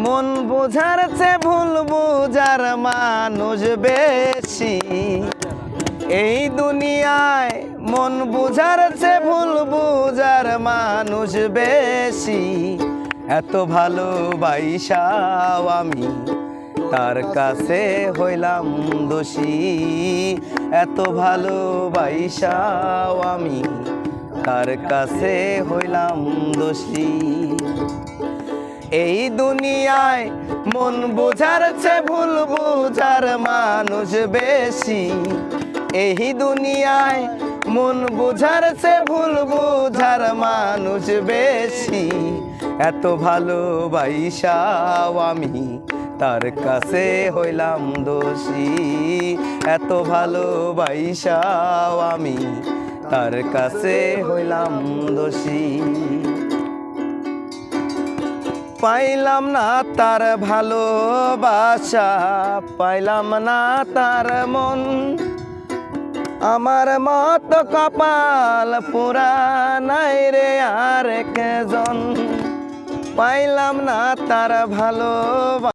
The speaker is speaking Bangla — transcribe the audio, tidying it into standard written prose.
মন বোঝার চেয়ে ভুল বোঝার মানুষ বেশি এই দুনিয়ায়। মন বোঝার চেয়ে ভুল বোঝার মানুষ বেশি। এত ভালোবাসাও আমি তার কাছে হইলাম দোষী। এত ভালোবাসাও আমি তার কাছে হইলাম দোষী। এই দুনিয়ায় মন বোঝার চেয়ে ভুল বোঝার মানুষ বেশি। এই দুনিয়ায় মন বোঝার চেয়ে ভুল বোঝার মানুষ বেশি। এত ভালোবাসাও আমি তার কাছে হইলাম দোষী। এত ভালোবাসাও আমি তার কাছে হইলাম দোষী। পাইলাম না তার ভালোবাসা, পাইলাম না তার মন। আমার মত কপাল পুরা নাই রে আর একজন। পাইলাম না তার ভালোবাসা।